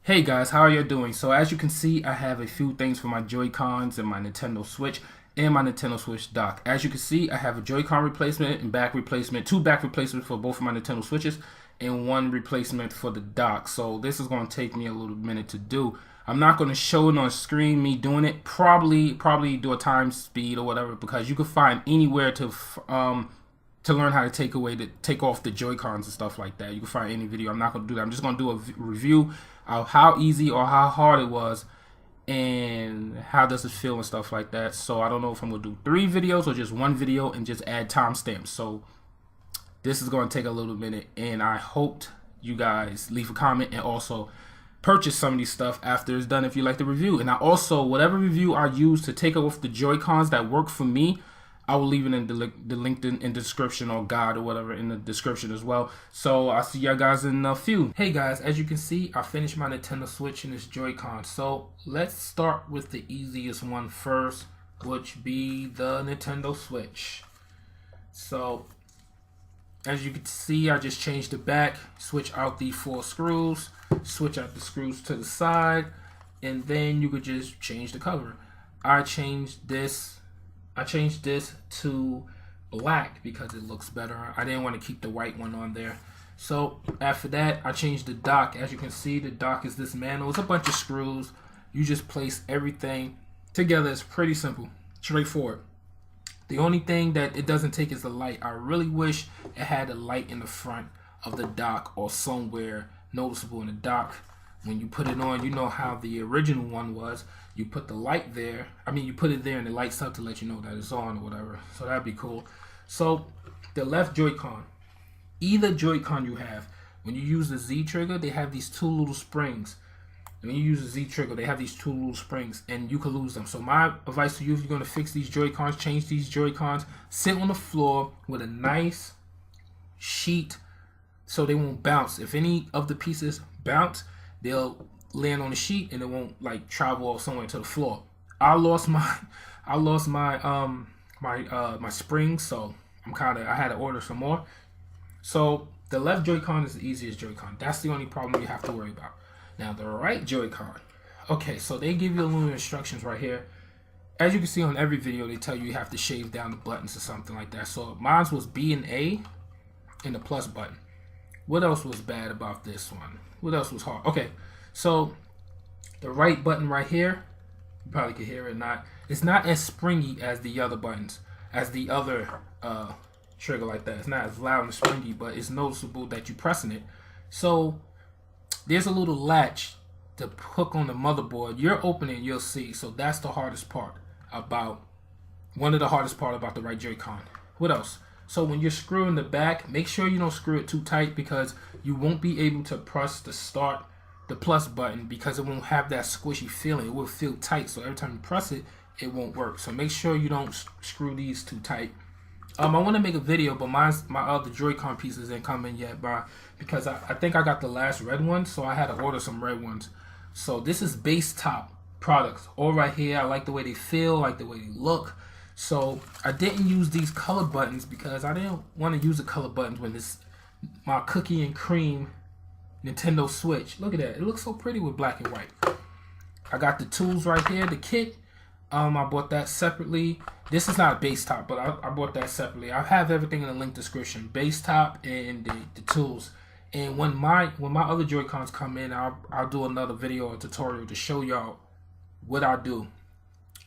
Hey guys, how are you doing? So as you can see, I have a few things for my Joy-Cons and my Nintendo Switch and my Nintendo Switch dock. As you can see, I have a Joy-Con replacement and back replacement, two back replacements for both of my Nintendo Switches and one replacement for the dock. So this is going to take me a little minute to do. I'm not going to show it on screen, me doing it. Probably do a time speed or whatever, because you can find anywhere to learn how to take off the Joy-Cons and stuff like that. You can find any video. I'm not going to do that. I'm just going to do a review of how easy or how hard it was and how does it feel and stuff like that. So I don't know if I'm going to do 3 videos or just 1 video and just add timestamps. So this is going to take a little minute, and I hoped you guys leave a comment and also purchase some of these stuff after it's done if you like the review. And I also, whatever review I use to take off the Joy-Cons that work for me, I will leave it in the link in the description, or guide or whatever in the description as well. So I'll see y'all guys in a few. Hey guys, as you can see, I finished my Nintendo Switch and its Joy-Con. So let's start with the easiest one first, which be the Nintendo Switch. So as you can see, I just changed the back, switch out the 4 screws, switch out the screws to the side, and then you could just change the cover. I changed this to black because it looks better. I didn't want to keep the white one on there. So after that, I changed the dock. As you can see, the dock is this manual. It's a bunch of screws. You just place everything together. It's pretty simple, straightforward. The only thing that it doesn't take is the light. I really wish it had a light in the front of the dock or somewhere noticeable in the dock. When you put it on, you know how the original one was. You put the light there. You put it there and it lights up to let you know that it's on or whatever. So that'd be cool. So the left Joy-Con, either Joy-Con you have, when you use the Z trigger, they have these 2 little springs. When you use the Z trigger, they have these 2 little springs, and you can lose them. So my advice to you, if you're going to fix these Joy-Cons, change these Joy-Cons, sit on the floor with a nice sheet so they won't bounce. If any of the pieces bounce, they'll land on the sheet and it won't like travel somewhere to the floor. I lost my my springs, so I had to order some more. So the left Joy-Con is the easiest Joy-Con. That's the only problem you have to worry about. Now the right Joy-Con. Okay, so they give you a little instructions right here. As you can see on every video, they tell you have to shave down the buttons or something like that. So mine was B and A and the plus button. What else was bad about this one? What else was hard? Okay, so the right button right here, you probably can hear it. It's not as springy as the other buttons, as the other trigger like that. It's not as loud and springy, but it's noticeable that you're pressing it. So there's a little latch to hook on the motherboard. You're opening, you'll see. So that's the hardest part about, one of the hardest part about the right Joy-Con. What else? So when you're screwing the back, make sure you don't screw it too tight, because you won't be able to press the plus button, because it won't have that squishy feeling. It will feel tight, so every time you press it, it won't work. So make sure you don't screw these too tight. I want to make a video, but my other Joy-Con pieces didn't come in yet, because I think I got the last red one, so I had to order some red ones. So this is BASSTOP products. All right here, I like the way they feel, I like the way they look. So I didn't use these color buttons because I didn't want to use the color buttons when this my cookie and cream Nintendo Switch. Look at that. It looks so pretty with black and white. I got the tools right here, the kit. I bought that separately. This is not a BASSTOP, but I bought that separately. I have everything in the link description. BASSTOP and the tools. And when my other Joy-Cons come in, I'll do another video or tutorial to show y'all what I do.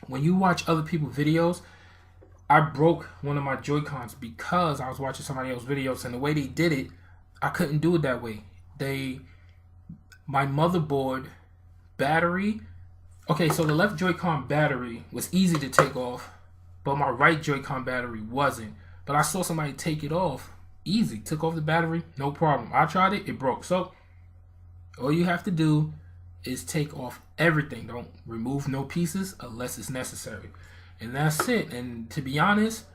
When you watch other people's videos, I broke one of my Joy-Cons because I was watching somebody else's videos, and the way they did it, I couldn't do it that way. My motherboard battery, okay, so the left Joy-Con battery was easy to take off, but my right Joy-Con battery wasn't. But I saw somebody take it off, easy, took off the battery, no problem. I tried it, it broke. So all you have to do is take off everything. Don't remove no pieces unless it's necessary. And that's it. And to be honest,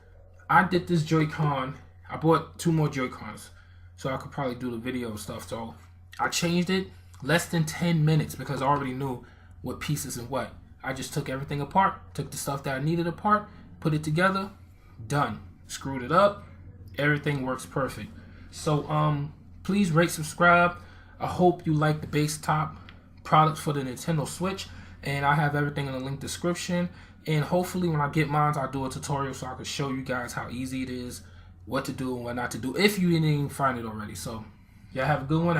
I did this Joy-Con. I bought 2 more Joy-Cons so I could probably do the video stuff. So I changed it less than 10 minutes because I already knew what pieces and what. I just took everything apart, took the stuff that I needed apart, put it together, done. Screwed it up. Everything works perfect. So please rate, subscribe. I hope you like the BASSTOP products for the Nintendo Switch, and I have everything in the link description. And hopefully when I get mine, I'll do a tutorial so I can show you guys how easy it is, what to do and what not to do, if you didn't even find it already. So, y'all have a good one.